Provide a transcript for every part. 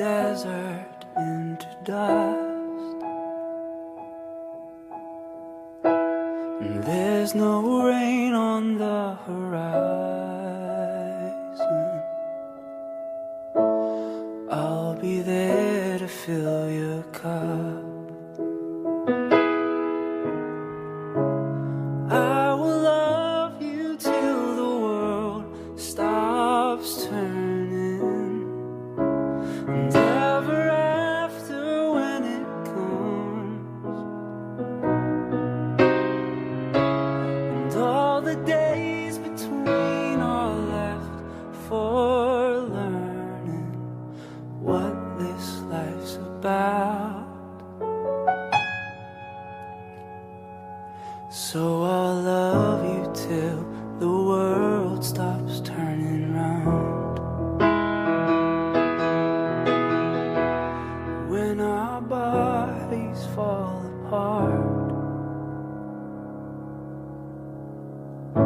desert into dust, and there's no rain on the horizon. I'll be there to fill your cup. I will love you till the world stops turning, and ever after when it comes, and all the days between are left for learning what this life's about. So I'll love you till the world stops turning round. When our bodies fall apart, a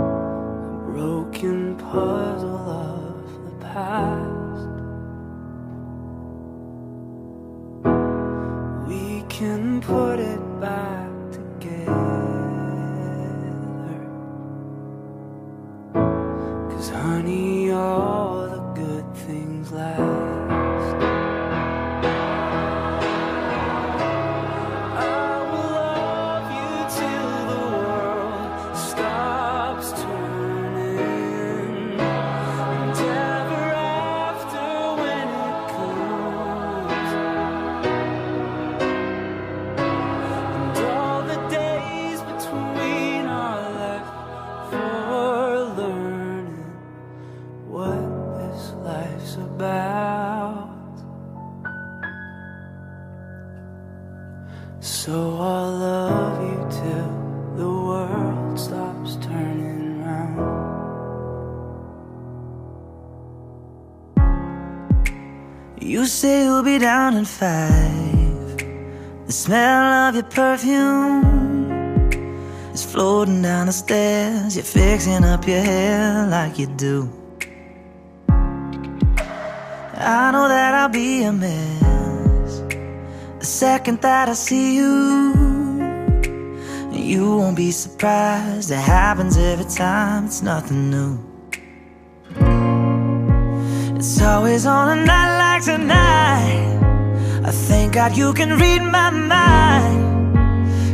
broken puzzle of the past, we can put it back together. 'Cause honey, all the good things last. I will love you till the world stops turning, and ever after when it comes, and all the days between are left for learning what this life's about. So I'll love you till the world stops turning round. You say you'll be down in 5. The smell of your perfume is floating down the stairs. You're fixing up your hair like you do. I know that I'll be a mess the second that I see you. You won't be surprised, it happens every time, it's nothing new. It's always on a night like tonight, I thank God you can read my mind.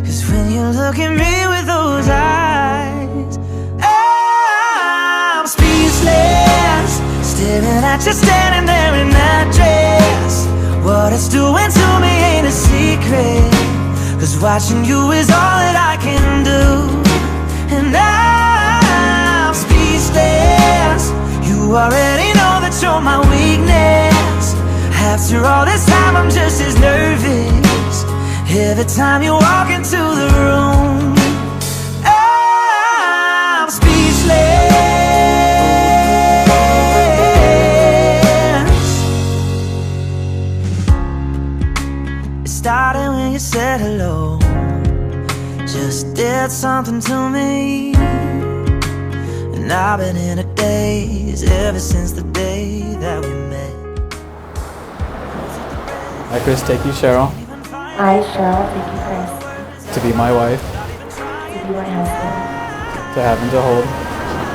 'Cause when you look at me with those eyes, I'm speechless, staring at you standing there in that dress. What it's doing to me ain't a secret, 'cause watching you is all that I can do. And I'm speechless, you already know that you're my weakness. After all this time I'm just as nervous every time you walk into the room. I'm speechless. It started when you said hello, just did something to me, and I've been in a daze ever since the day that we met. I, Chris, take you, Cheryl, I, Cheryl, take you, Chris, to be my wife, to be my husband, to have and to hold,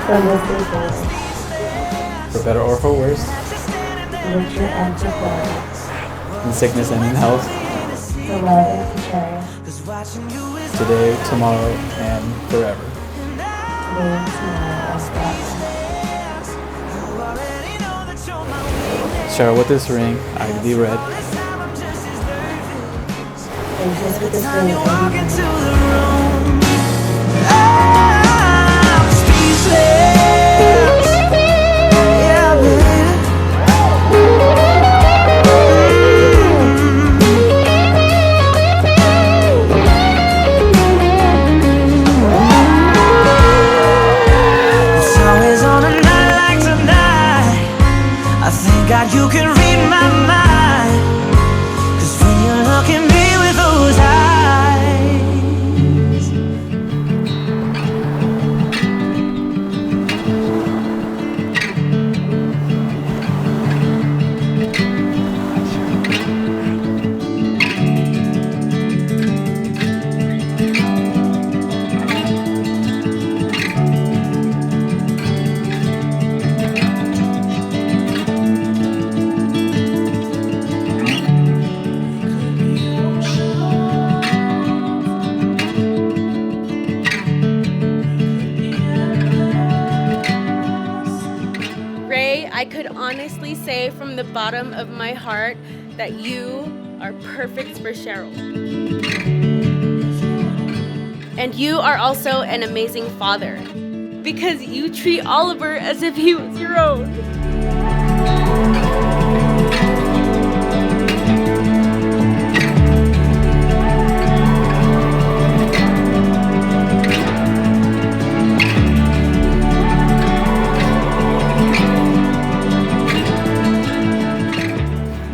from this day forward, for better or for worse, for richer and for poorer, in sickness and in health, to love and to cherish, today, tomorrow, and forever. today, tomorrow, and forever. Cheryl, with this ring, I be red. And just with this ring, Walk into the room, I'm speechless. Yeah, baby. It's always on a night like tonight, I thank God you can read my mind. 'Cause when you look at me with those eyes, from the bottom of my heart that you are perfect for Cheryl. And you are also an amazing father because you treat Oliver as if he was your own.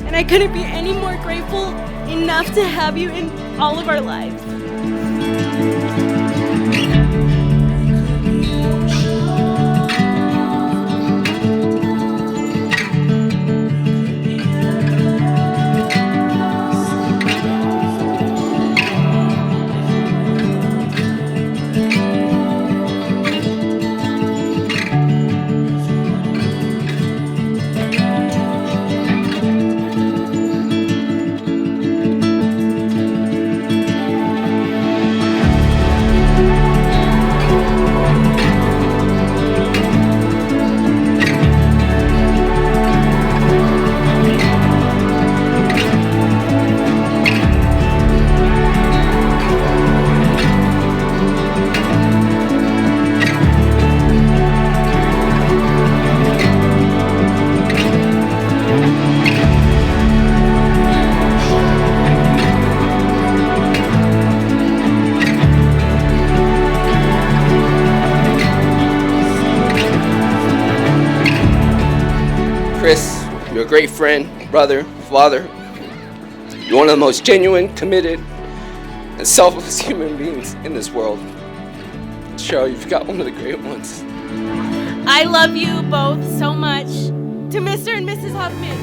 And I couldn't be any more grateful enough to have you in all of our lives. Chris, you're a great friend, brother, father. You're one of the most genuine, committed, and selfless human beings in this world. Cheryl, you've got one of the great ones. I love you both so much. To Mr. and Mrs. Huffman.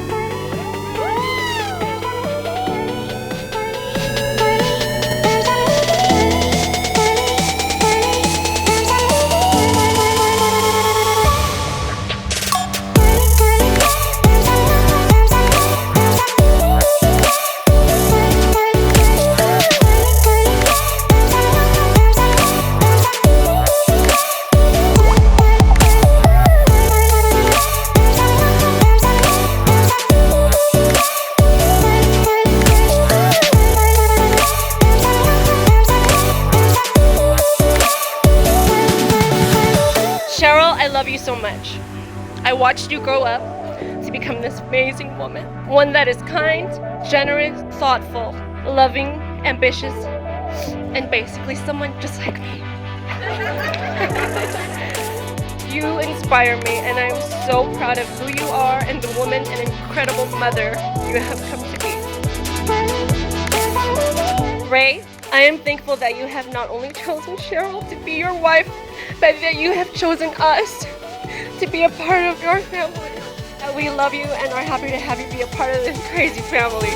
Cheryl, I love you so much. I watched you grow up to become this amazing woman. One that is kind, generous, thoughtful, loving, ambitious, and basically someone just like me. You inspire me, and I'm so proud of who you are and the woman and incredible mother you have come to be. Ray, I am thankful that you have not only chosen Cheryl to be your wife, but that you have chosen us to be a part of your family. And we love you and are happy to have you be a part of this crazy family.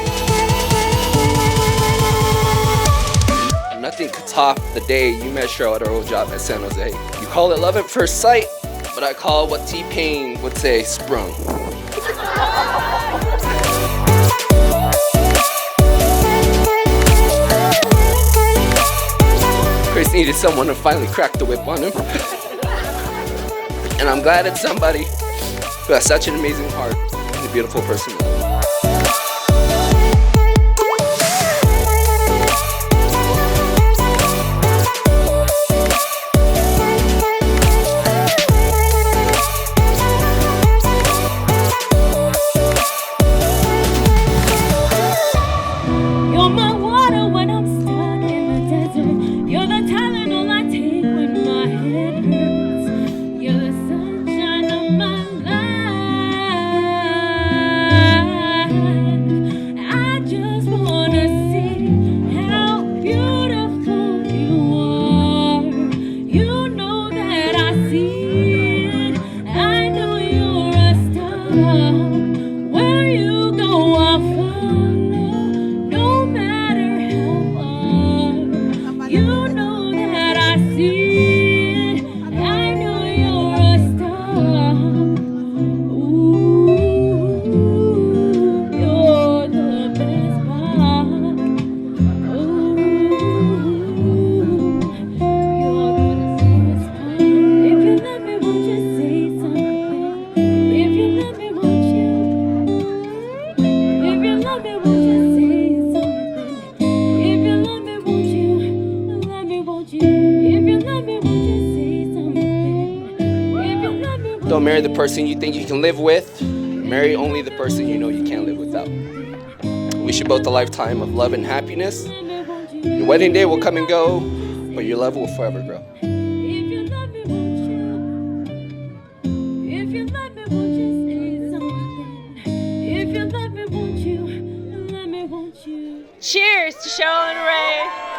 Nothing could top the day you met Cheryl at our old job at San Jose. You call it love at first sight, but I call it what T-Pain would say, sprung. Chris needed someone to finally crack the whip on him. And I'm glad it's somebody who has such an amazing heart and a beautiful personality. You're my water when I'm stuck in the desert. You're the Tylenol I take when my head hurts. You're the sunshine of my life. Don't marry the person you think you can live with. Marry only the person you know you can't live without. Wish you both a lifetime of love and happiness. Your wedding day will come and go, but your love will forever grow. If you love me, won't you? If you love me, won't you say something? If you love me, won't you? Let me, won't you? Cheers to Cheryl and Ray.